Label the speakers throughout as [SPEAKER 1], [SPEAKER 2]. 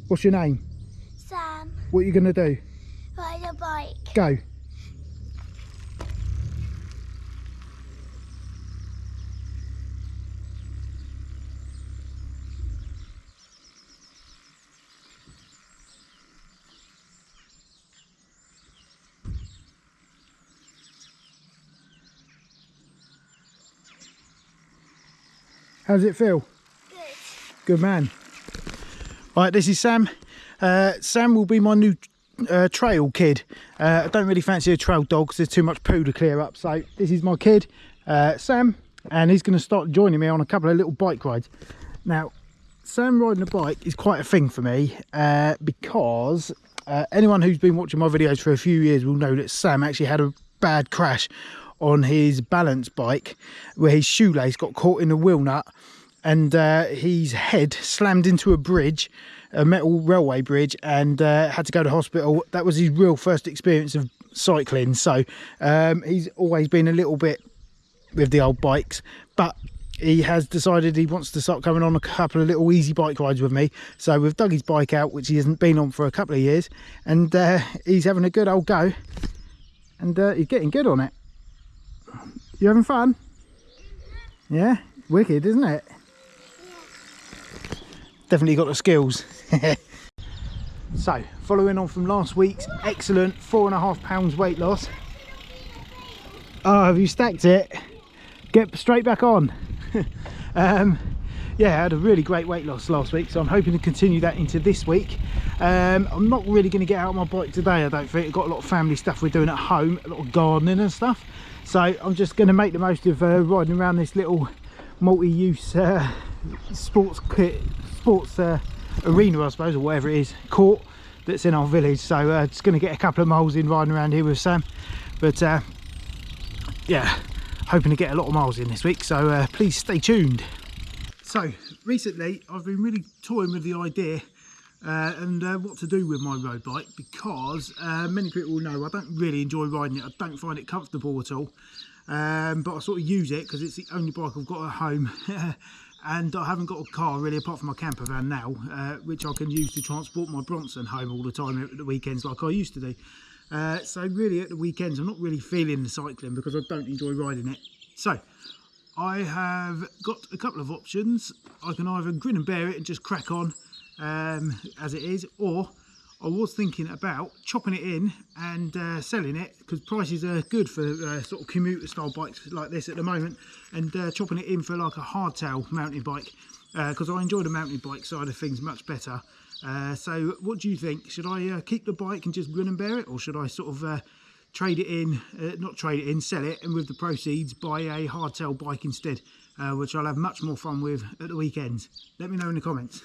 [SPEAKER 1] What's your name?
[SPEAKER 2] Sam.
[SPEAKER 1] What are you going to do?
[SPEAKER 2] Ride a bike.
[SPEAKER 1] Go. How does it feel?
[SPEAKER 2] Good.
[SPEAKER 1] Good man. Right, this is Sam. Sam will be my new trail kid. I don't really fancy a trail dog because there's too much poo to clear up. So this is my kid, Sam, and he's going to start joining me on a couple of little bike rides. Now, Sam riding a bike is quite a thing for me because anyone who's been watching my videos for a few years will know that Sam actually had a bad crash on his balance bike where his shoelace got caught in a wheel nut and his head slammed into a bridge, a metal railway bridge, and had to go to hospital. That was his real first experience of cycling, so he's always been a little bit with the old bikes, but he has decided he wants to start coming on a couple of little easy bike rides with me. So we've dug his bike out, which he hasn't been on for a couple of years, and he's having a good old go, and he's getting good on it. You having fun? Yeah? Wicked, isn't it? Yeah. Definitely got the skills. So, following on from last week's excellent 4.5 pounds weight loss. Oh, have you stacked it? Get straight back on. Yeah, I had a really great weight loss last week, so I'm hoping to continue that into this week. I'm not really going to get out on my bike today, I don't think. I've got a lot of family stuff we're doing at home, a lot of gardening and stuff. So I'm just going to make the most of riding around this little multi-use sports arena, I suppose, or whatever it is, court that's in our village. So just going to get a couple of miles in riding around here with Sam. But yeah, hoping to get a lot of miles in this week, so please stay tuned. So recently I've been really toying with the idea and what to do with my road bike, because many people will know I don't really enjoy riding it. I don't find it comfortable at all, but I sort of use it because it's the only bike I've got at home. And I haven't got a car really apart from my camper van now, which I can use to transport my Bronson home all the time at the weekends like I used to do. So really at the weekends I'm not really feeling the cycling because I don't enjoy riding it. So I have got a couple of options. I can either grin and bear it and just crack on as it is, or I was thinking about chopping it in and selling it, because prices are good for sort of commuter style bikes like this at the moment, and chopping it in for like a hardtail mountain bike, because I enjoy the mountain bike side of things much better. So what do you think? Should I keep the bike and just grin and bear it, or should I sort of trade it in, not trade it in, sell it, and with the proceeds buy a hardtail bike instead, which I'll have much more fun with at the weekends? Let me know in the comments.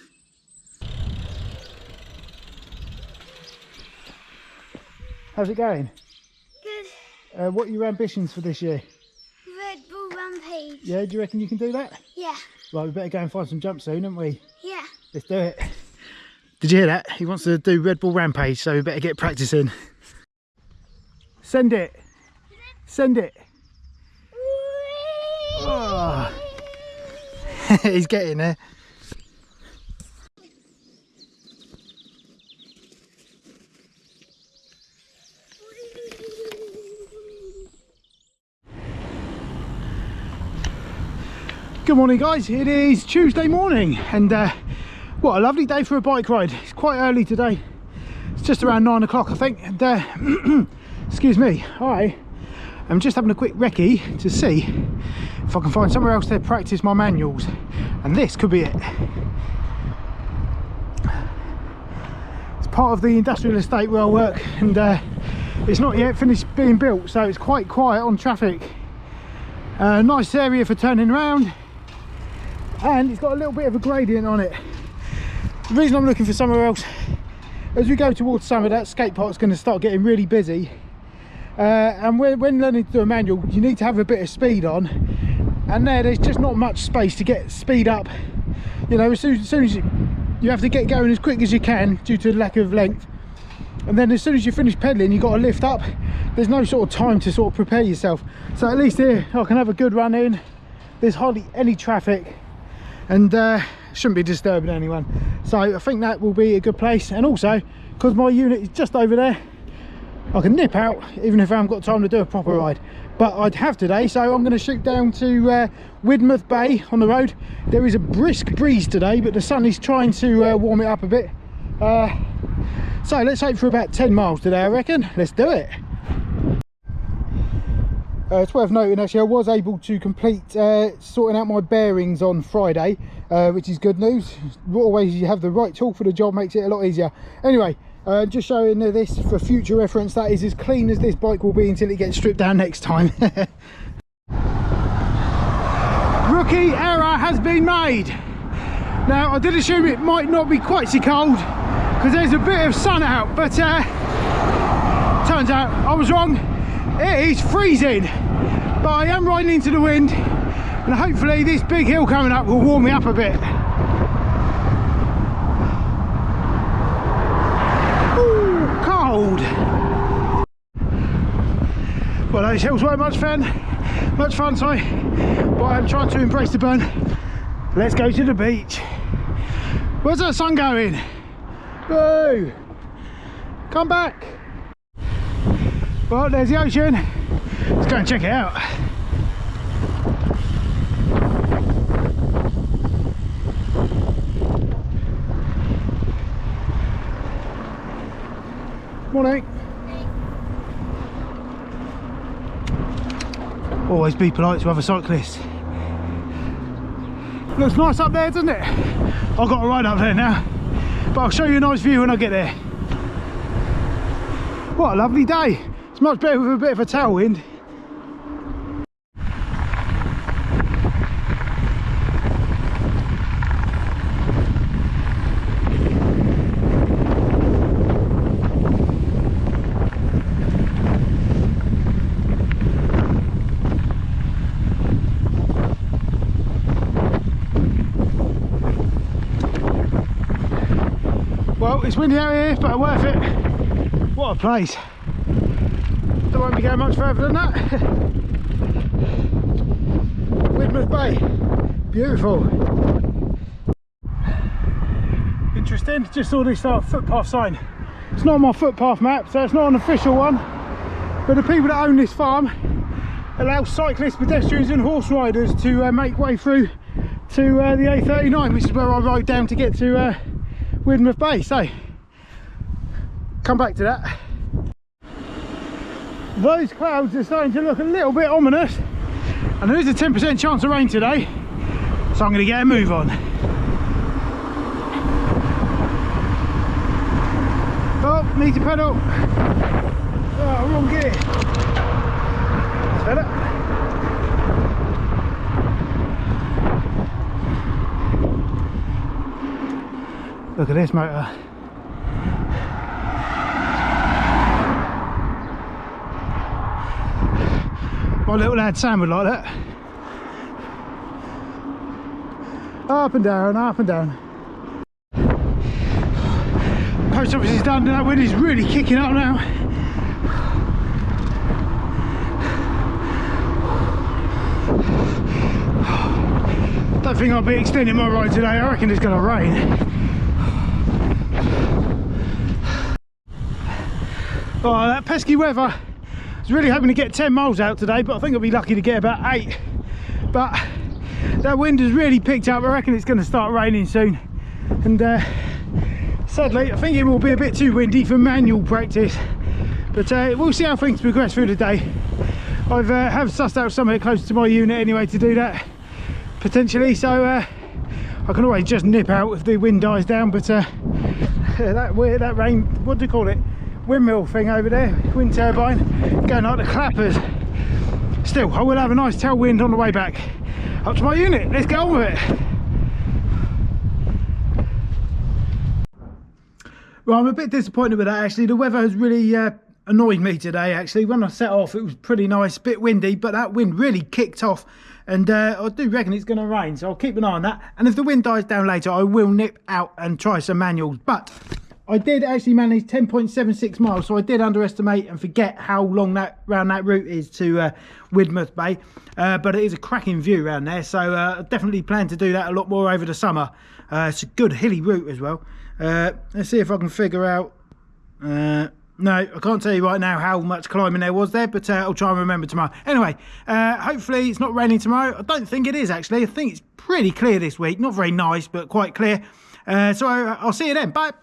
[SPEAKER 1] How's it going?
[SPEAKER 2] Good.
[SPEAKER 1] What are your ambitions for this year?
[SPEAKER 2] Red Bull Rampage.
[SPEAKER 1] Yeah, do you reckon you can do that?
[SPEAKER 2] Yeah.
[SPEAKER 1] Right, we better go and find some jumps soon, haven't we?
[SPEAKER 2] Yeah.
[SPEAKER 1] Let's do it. Did you hear that? He wants to do Red Bull Rampage, so we better get practicing. Send it. Send it. Oh. He's getting there. Good morning guys, it is Tuesday morning, and what a lovely day for a bike ride. It's quite early today, it's just around 9 o'clock I think, and excuse me, I'm just having a quick recce to see if I can find somewhere else to practice my manuals, and this could be it. It's part of the industrial estate where I work, and it's not yet finished being built, so it's quite quiet on traffic. Nice area for turning around, and it's got a little bit of a gradient on it. The reason I'm looking for somewhere else, as we go towards summer, that skate park's going to start getting really busy, and when learning to do a manual you need to have a bit of speed on, and there's just not much space to get speed up. You know, as soon as you have to get going as quick as you can due to lack of length, and then as soon as you finish pedaling you've got to lift up. There's no sort of time to sort of prepare yourself. So at least here I can have a good run in, there's hardly any traffic, and shouldn't be disturbing anyone. So I think that will be a good place. And also, because my unit is just over there, I can nip out even if I haven't got time to do a proper ride. But I'd have today, so I'm going to shoot down to Widemouth Bay on the road. There is a brisk breeze today, but the sun is trying to warm it up a bit. So let's hope for about 10 miles today, I reckon. Let's do it. It's worth noting, actually, I was able to complete sorting out my bearings on Friday, which is good news. Always you have the right tool for the job, makes it a lot easier. Anyway, just showing this for future reference, that is as clean as this bike will be until it gets stripped down next time. Rookie error has been made. Now, I did assume it might not be quite so cold because there's a bit of sun out, but turns out I was wrong. It is freezing, but I am riding into the wind, and hopefully this big hill coming up will warm me up a bit. Ooh, cold. Well, those hills weren't much fun, sorry, but I'm trying to embrace the burn. Let's go to the beach. Where's that sun going? Boo! Come back. Well, there's the ocean. Let's go and check it out. Morning. Always be polite to other cyclists. Looks nice up there, doesn't it? I've got to ride up there now, but I'll show you a nice view when I get there. What a lovely day. It's much better with a bit of a tailwind. Well, it's windy out here, but worth it. What a place. Don't won't be going much further than that. Widemouth Bay, beautiful. Interesting, just saw this footpath sign. It's not on my footpath map, so it's not an official one, but the people that own this farm allow cyclists, pedestrians and horse riders to make way through to the A39, which is where I rode down to get to Widemouth Bay. So come back to that. Those clouds are starting to look a little bit ominous, and there is a 10% chance of rain today, so I'm going to get a move on. Oh, need to pedal. Oh, wrong gear. That's better. Look at this motor. My little lad Sam would like that. Up and down, up and down. Post office is done, and that wind is really kicking up now. Don't think I'll be extending my ride today. I reckon it's going to rain. Oh, that pesky weather. I was really hoping to get 10 miles out today, but I think I'll be lucky to get about 8. But that wind has really picked up. I reckon it's going to start raining soon, and sadly I think it will be a bit too windy for manual practice, but we'll see how things progress through the day. I've have sussed out somewhere close to my unit anyway to do that potentially, so I can always just nip out if the wind dies down. But that rain, what do you call it, windmill thing over there, wind turbine, going like the clappers. Still, I will have a nice tailwind on the way back up to my unit. Let's get on with it. Well, I'm a bit disappointed with that actually. The weather has really annoyed me today actually. When I set off it was pretty nice, a bit windy, but that wind really kicked off, and I do reckon it's going to rain, so I'll keep an eye on that. And if the wind dies down later, I will nip out and try some manuals. But I did actually manage 10.76 miles, so I did underestimate and forget how long that round that route is to Widemouth Bay, but it is a cracking view around there, so I definitely plan to do that a lot more over the summer. It's a good hilly route as well. Let's see if I can figure out. No, I can't tell you right now how much climbing there was there, but I'll try and remember tomorrow. Anyway, hopefully it's not raining tomorrow. I don't think it is actually. I think it's pretty clear this week. Not very nice, but quite clear. So I'll see you then. Bye.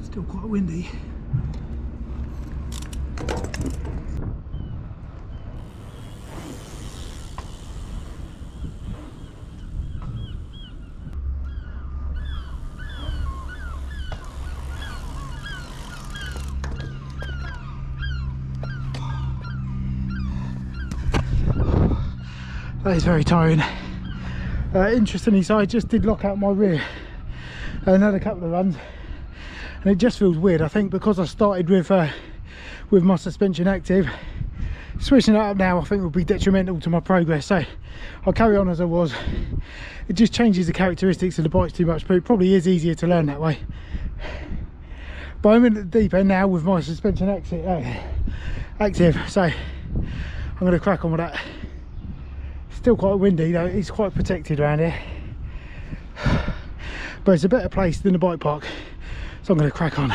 [SPEAKER 1] Still quite windy. That is very tiring. Interestingly, so I just did lock out my rear and had a couple of runs, and it just feels weird. I think because I started with my suspension active, switching it up now I think will be detrimental to my progress, so I'll carry on as I was. It just changes the characteristics of the bikes too much, but it probably is easier to learn that way. But I'm in at the deep end now with my suspension active, so I'm going to crack on with that. Still quite windy though, it's quite protected around here, but it's a better place than the bike park, so I'm going to crack on.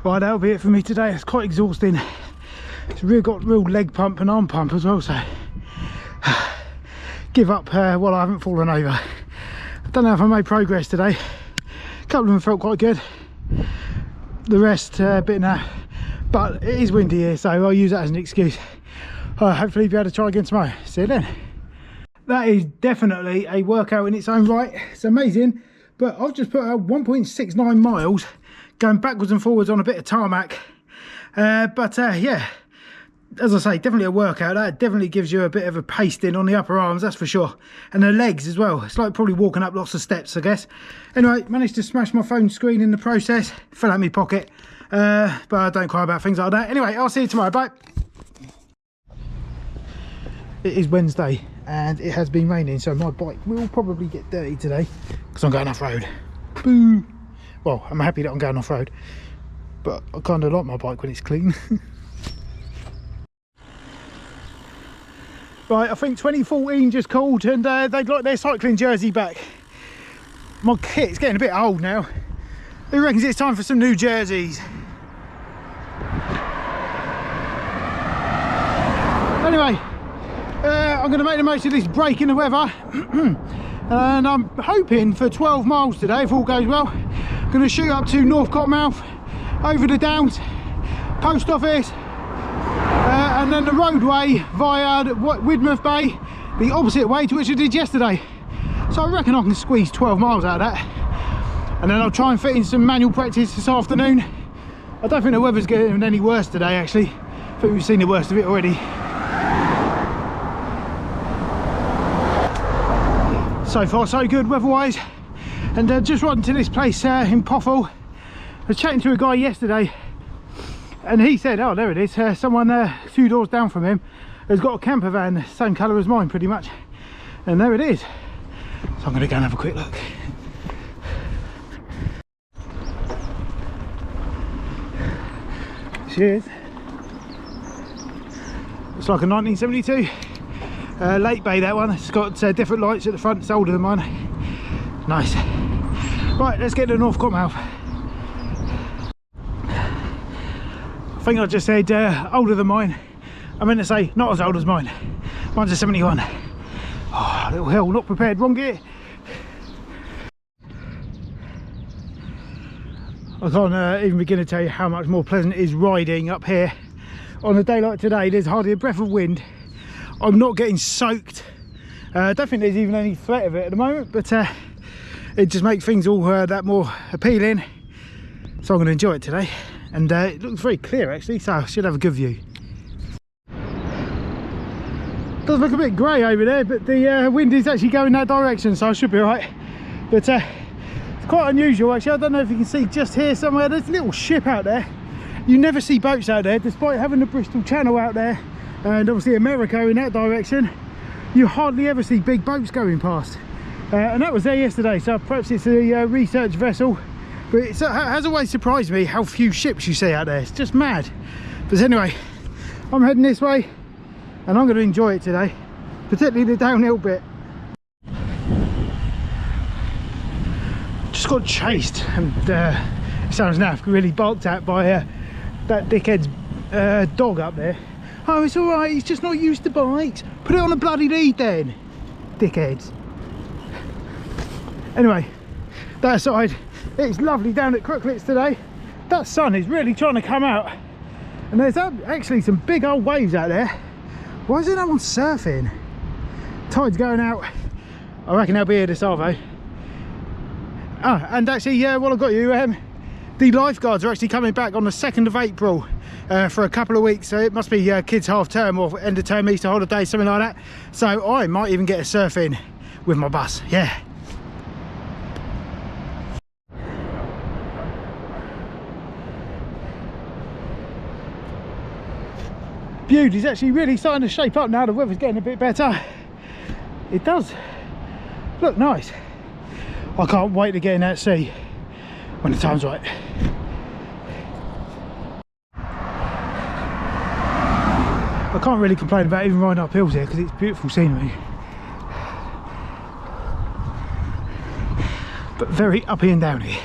[SPEAKER 1] Right, that'll be it for me today. It's quite exhausting. It's really got real leg pump and arm pump as well, so give up while I haven't fallen over. I don't know if I made progress today. A couple of them felt quite good, the rest a bit naff, but it is windy here, so I'll use that as an excuse. Hopefully be able to try again tomorrow. See you then. That is definitely a workout in its own right. It's amazing, but I've just put out 1.69 miles going backwards and forwards on a bit of tarmac, yeah, as I say, definitely a workout. That definitely gives you a bit of a pasting on the upper arms, that's for sure, and the legs as well. It's like probably walking up lots of steps, I guess. Anyway, managed to smash my phone screen in the process, fell out my pocket, but I don't cry about things like that. Anyway, I'll see you tomorrow. Bye. It is Wednesday and it has been raining, so my bike will probably get dirty today because I'm going off-road. Boo! Well, I'm happy that I'm going off-road, but I kind of like my bike when it's clean. Right, I think 2014 just called, and they'd like their cycling jersey back. My kit's getting a bit old now. Who reckons it's time for some new jerseys? Anyway, I'm going to make the most of this break in the weather. And I'm hoping for 12 miles today, if all goes well. I'm going to shoot up to North Cottonmouth, over the Downs, post office, and then the roadway via Widemouth Bay, the opposite way to which I did yesterday. So I reckon I can squeeze 12 miles out of that. And then I'll try and fit in some manual practice this afternoon. I don't think the weather's getting any worse today, actually. I think we've seen the worst of it already. So far so good weather-wise. And just riding to this place in Poffel. I was chatting to a guy yesterday, and he said, oh, there it is, someone a few doors down from him has got a camper van the same colour as mine pretty much, and there it is. So I'm going to go and have a quick look. She is. It's like a 1972 late bay, that one. It's got different lights at the front. It's older than mine. Nice. Right, let's get to North Cottonmouth. I think I just said older than mine. I meant to say not as old as mine. Mine's a 71. Oh, little hell, not prepared, wrong gear. I can't even begin to tell you how much more pleasant it is riding up here. On a day like today, there's hardly a breath of wind. I'm not getting soaked. I don't think there's even any threat of it at the moment, but it just makes things all that more appealing. So I'm going to enjoy it today. And it looks very clear actually, so I should have a good view. Does look a bit grey over there, but the wind is actually going that direction, so I should be alright. But it's quite unusual actually. I don't know if you can see just here somewhere, there's a little ship out there. You never see boats out there, despite having the Bristol Channel out there and obviously America in that direction. You hardly ever see big boats going past, and that was there yesterday, so perhaps it's a research vessel. But it has always surprised me how few ships you see out there. It's just mad. But anyway, I'm heading this way and I'm going to enjoy it today, particularly the downhill bit. Just got chased and it sounds naff, really barked at by that dickhead's dog up there. Oh, it's all right, he's just not used to bikes. Put it on a bloody lead then, dickheads. Anyway, that aside, it's lovely down at Crooklets today. That sun is really trying to come out, and there's actually some big old waves out there. Why isn't no one surfing? Tide's going out. I reckon they'll be here this arvo. Ah, and actually, while I've got you, the lifeguards are actually coming back on the 2nd of April for a couple of weeks. So it must be kids half term or end of term, Easter holiday, something like that. So I might even get a surf in with my bus. Yeah. Beauty's actually really starting to shape up now. The weather's getting a bit better. It does look nice. I can't wait to get in that sea when the time's right. I can't really complain about even riding up hills here because it's beautiful scenery, but very uppy and downy.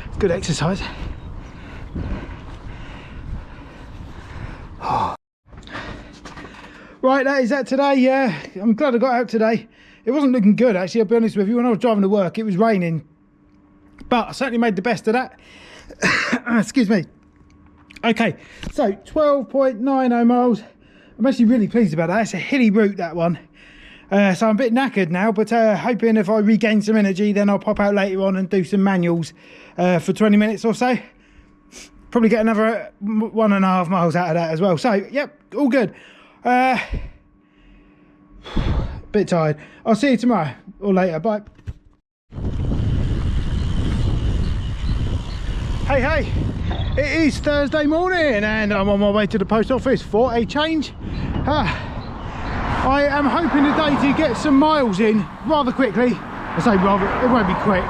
[SPEAKER 1] It's good exercise. Oh. Right, that is that today. I'm glad I got out today. It wasn't looking good actually, I'll be honest with you. When I was driving to work it was raining, but I certainly made the best of that. Excuse me. Okay, so 12.90 miles. I'm actually really pleased about that. It's a hilly route, that one. So I'm a bit knackered now, but hoping if I regain some energy then I'll pop out later on and do some manuals for 20 minutes or so. Probably get another 1.5 miles out of that as well. So yep, all good. Bit tired. I'll see you tomorrow or later. Bye. Hey, it is Thursday morning and I'm on my way to the post office for a change. I am hoping today to get some miles in rather quickly. I say rather, it won't be quick,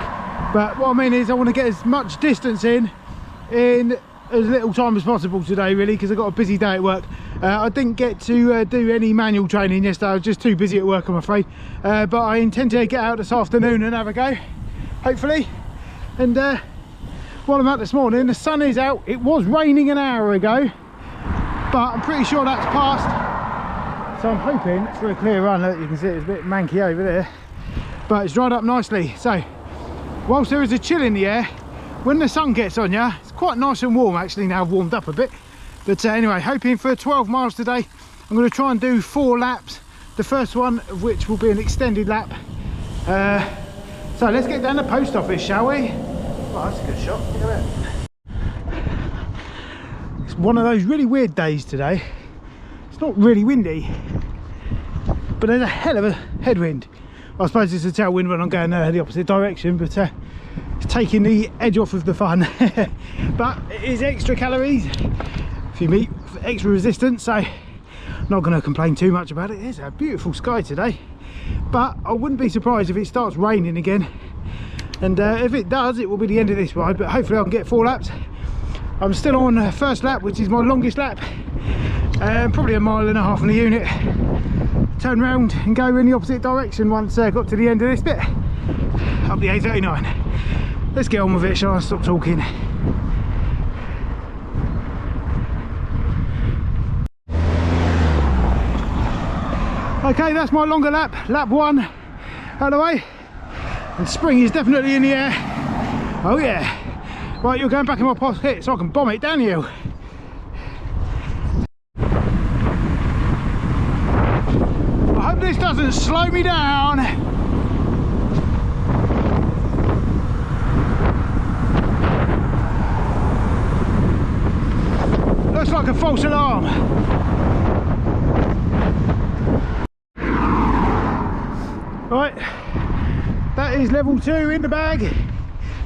[SPEAKER 1] but what I mean is I want to get as much distance in as little time as possible today, really, because I've got a busy day at work. I didn't get to do any manual training yesterday. I was just too busy at work, I'm afraid, but I intend to get out this afternoon and have a go, hopefully. And while I'm out this morning, the sun is out. It was raining an hour ago, but I'm pretty sure that's passed, so I'm hoping for a clear run. Look, you can see it's a bit manky over there, but it's dried up nicely. So whilst there is a chill in the air, when the sun gets on you, it's quite nice and warm. Actually, now I've warmed up a bit, but anyway, hoping for 12 miles today. I'm going to try and do 4 laps, the first one of which will be an extended lap. So let's get down to the post office, shall we? Oh, that's a good shot. Look at that. It's one of those really weird days today. It's not really windy, but there's a hell of a headwind. I suppose it's a tailwind when I'm going the opposite direction, but it's taking the edge off of the fun. But it is extra calories if you meet extra resistance, so I'm not going to complain too much about it. It's a beautiful sky today, but I wouldn't be surprised if it starts raining again, and if it does, it will be the end of this ride. But hopefully I can get 4 laps. I'm still on the first lap, which is my longest lap, probably 1.5 miles on the unit. Turn round and go in the opposite direction once I got to the end of this bit, up the A39. Let's get on with it, shall I? Stop talking. Okay, that's my longer lap, lap 1 out of the way, and spring is definitely in the air. Oh yeah. Right, you're going back in my pocket so I can bomb it down you. I hope this doesn't slow me down. Looks like a false alarm. Right, that is level 2 in the bag.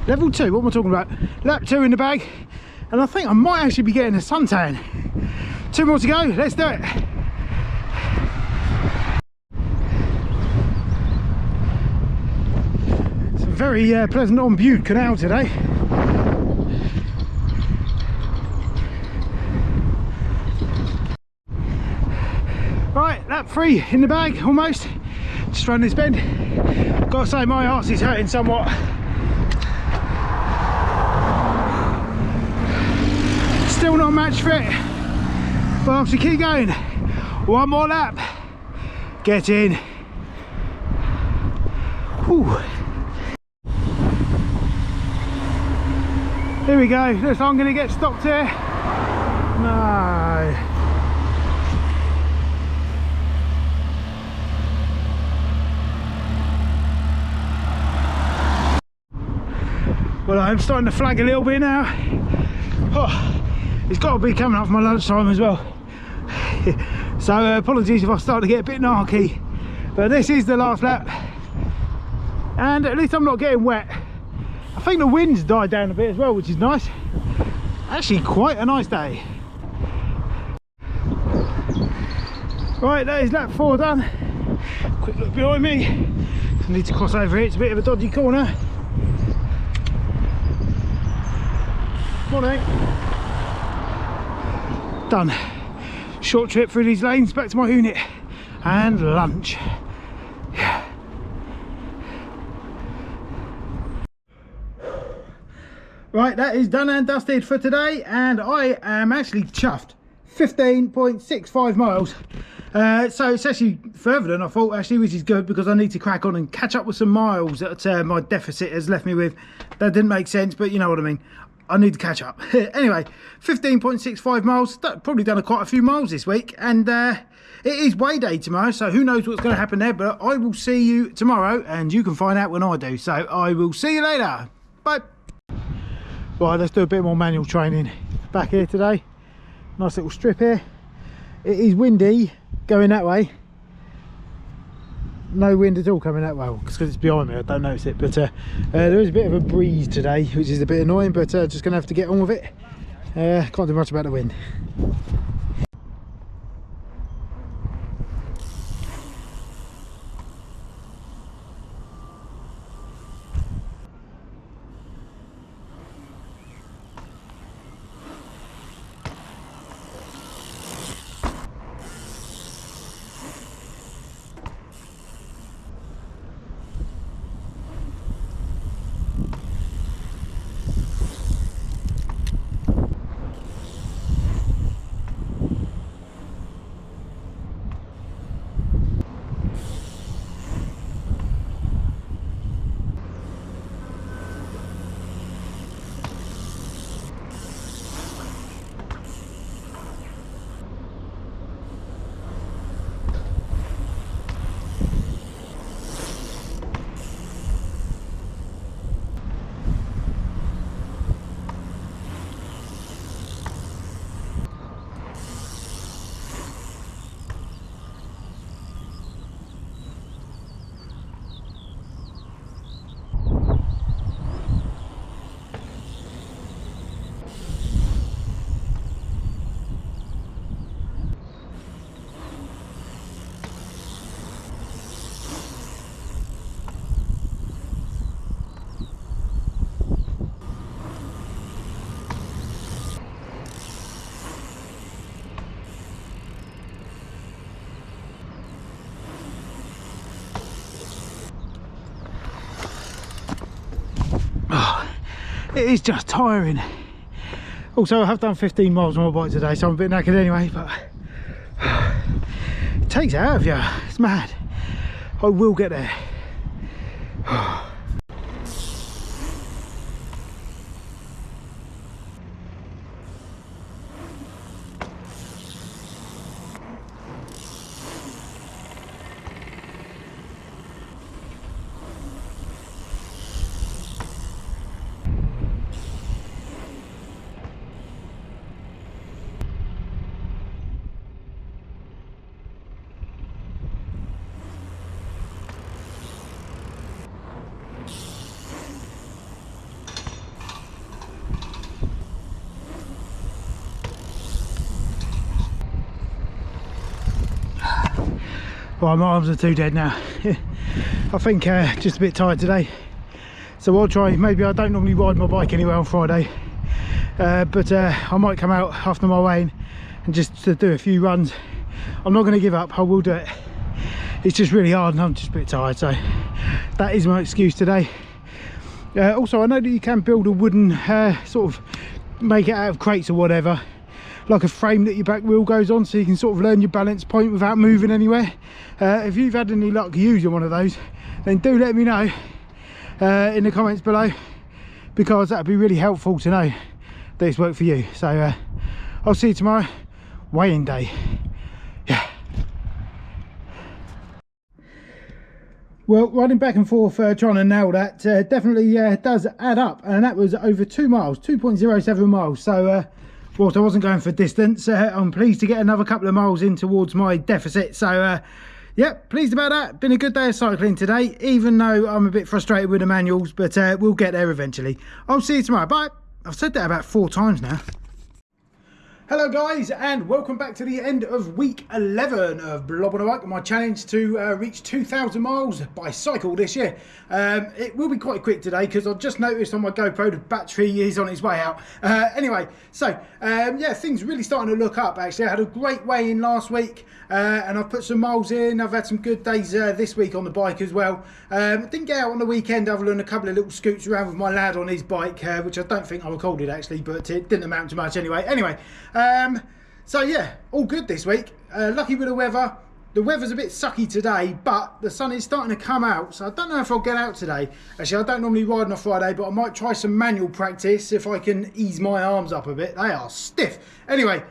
[SPEAKER 1] Level 2, what am I talking about? Lap 2 in the bag, and I think I might actually be getting a suntan. 2 more to go, let's do it. It's a very pleasant on Bude canal today. Right, lap 3 in the bag, almost. Just around this bend. Gotta say, my arse is hurting somewhat. Still not match fit, but I have to keep going. 1 more lap. Get in. Whew. Here we go. Looks like I'm going to get stopped here. No. Well, I'm starting to flag a little bit now. Oh. It's got to be coming up for my lunchtime as well. So apologies if I start to get a bit narky, but this is the last lap, and at least I'm not getting wet. I think the wind's died down a bit as well, which is nice. Actually quite a nice day. Right, that is lap 4 done. Quick look behind me. I need to cross over here, it's a bit of a dodgy corner. Morning. Done. Short trip through these lanes back to my unit and lunch. Yeah. Right, that is done and dusted for today, and I am actually chuffed. 15.65 miles. So it's actually further than I thought, actually, which is good, because I need to crack on and catch up with some miles that my deficit has left me with. That didn't make sense, but you know what I mean. I need to catch up. Anyway, 15.65 miles. Probably done quite a few miles this week, and it is weigh day tomorrow, so who knows what's going to happen there, but I will see you tomorrow, and you can find out when I do. So I will see you later. Bye. Right, let's do a bit more manual training back here today. Nice little strip here. It is windy going that way. No wind at all coming that way, because it's behind me, I don't notice it, but there is a bit of a breeze today, which is a bit annoying, but just gonna have to get on with it. Can't do much about the wind. it is just tiring. Also, I have done 15 miles on my bike today, so I'm a bit knackered anyway, but it takes it out of you. It's mad. I will get there. Well, my arms are too dead now. I think just a bit tired today, so I'll try. Maybe I don't normally ride my bike anywhere on Friday, but I might come out after my weigh-in and just to do a few runs. I'm not going to give up. I will do it. It's just really hard and I'm just a bit tired, so that is my excuse today. Also, I know that you can build a wooden sort of make it out of crates or whatever, like a frame that your back wheel goes on, so you can sort of learn your balance point without moving anywhere. If you've had any luck using one of those, then do let me know in the comments below, because that'd be really helpful to know that it's worked for you. So I'll see you tomorrow, weigh-in day. Yeah. Well, running back and forth trying to nail that definitely does add up, and that was over 2 miles, 2.07 miles. So whilst I wasn't going for distance, I'm pleased to get another couple of miles in towards my deficit. So yeah, pleased about that. Been a good day of cycling today, even though I'm a bit frustrated with the manuals, but we'll get there eventually. I'll see you tomorrow. Bye. I've said that about 4 times now. Hello guys, and welcome back to the end of week 11 of Blob on a Bike, my challenge to reach 2,000 miles by cycle this year. It will be quite quick today because I've just noticed on my GoPro the battery is on its way out. Anyway, so yeah, things really starting to look up actually. I had a great weigh-in last week and I've put some miles in. I've had some good days this week on the bike as well. Didn't get out on the weekend other than a couple of little scoots around with my lad on his bike, which I don't think I recorded actually, but it didn't amount to much anyway. So yeah, all good this week. Lucky with the weather. The weather's a bit sucky today, but the sun is starting to come out, so I don't know if I'll get out today. Actually, I don't normally ride on a Friday, but I might try some manual practice if I can ease my arms up a bit. They are stiff. Anyway,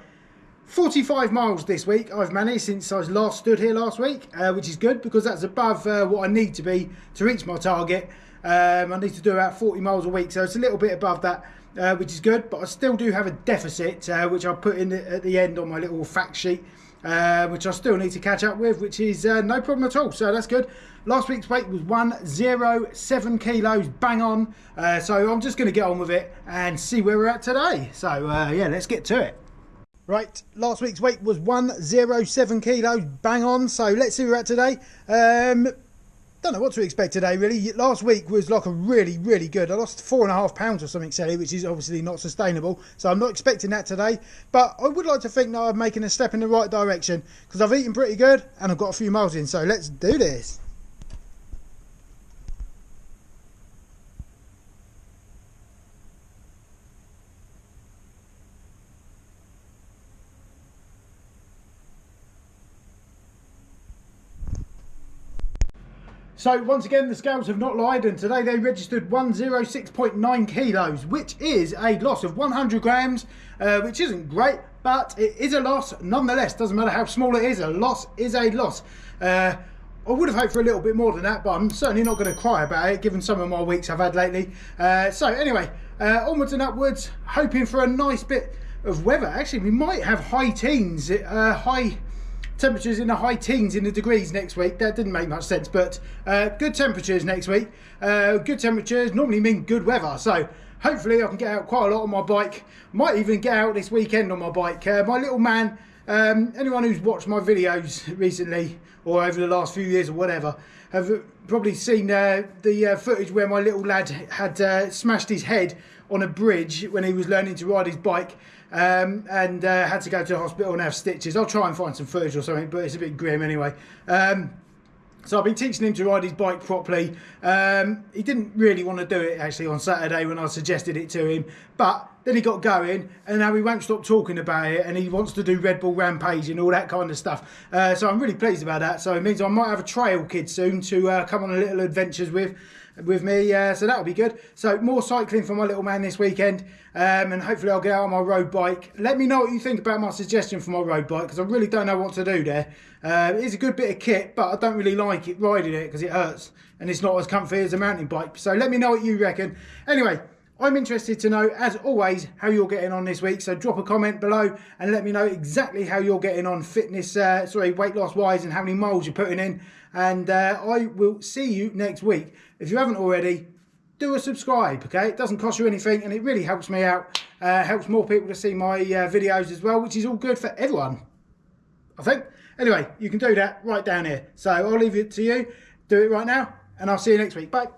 [SPEAKER 1] 45 miles this week I've managed since I was last stood here last week, which is good because that's above what I need to be to reach my target. I need to do about 40 miles a week, so it's a little bit above that. Which is good, but I still do have a deficit, which I'll put in at the end on my little fact sheet, which I still need to catch up with, which is no problem at all, so that's good. Last week's weight was 107 kilos, bang on, so I'm just going to get on with it and see where we're at today. So yeah, let's get to it. Right, last week's weight was 107 kilos, bang on, so let's see where we're at today. Don't know what to expect today really. Last week was like a really good, I lost 4.5 pounds or something silly, which is obviously not sustainable, so I'm not expecting that today, but I would like to think that I'm making a step in the right direction because I've eaten pretty good and I've got a few miles in, so let's do this. So once again, the scales have not lied, and today they registered 106.9 kilos, which is a loss of 100 grams, which isn't great, but it is a loss nonetheless. Doesn't matter how small it is, a loss is a loss. I would have hoped for a little bit more than that, but I'm certainly not going to cry about it, given some of my weeks I've had lately. So anyway, onwards and upwards, hoping for a nice bit of weather. Actually, we might have high teens, temperatures in the high teens in the degrees next week. That didn't make much sense, but good temperatures next week. Good temperatures normally mean good weather, so hopefully I can get out quite a lot on my bike. Might even get out this weekend on my bike. My little man, anyone who's watched my videos recently or over the last few years or whatever, have probably seen the footage where my little lad had smashed his head on a bridge when he was learning to ride his bike, and had to go to the hospital and have stitches. I'll try and find some footage or something, but it's a bit grim anyway. So I've been teaching him to ride his bike properly. He didn't really want to do it actually on Saturday when I suggested it to him, but then he got going and now he won't stop talking about it, and he wants to do Red Bull Rampage and all that kind of stuff. So I'm really pleased about that. So it means I might have a trail kid soon to come on a little adventures with me, so that'll be good. So more cycling for my little man this weekend, and hopefully I'll get out on my road bike. Let me know what you think about my suggestion for my road bike, because I really don't know what to do there. It is a good bit of kit, but I don't really like it riding it because it hurts and it's not as comfy as a mountain bike. So let me know what you reckon. Anyway, I'm interested to know, as always, how you're getting on this week. So drop a comment below and let me know exactly how you're getting on fitness, weight loss wise, and how many miles you're putting in. And I will see you next week. If you haven't already, do a subscribe, okay? It doesn't cost you anything and it really helps me out. Helps more people to see my videos as well, which is all good for everyone, I think. Anyway, you can do that right down here. So I'll leave it to you. Do it right now and I'll see you next week. Bye.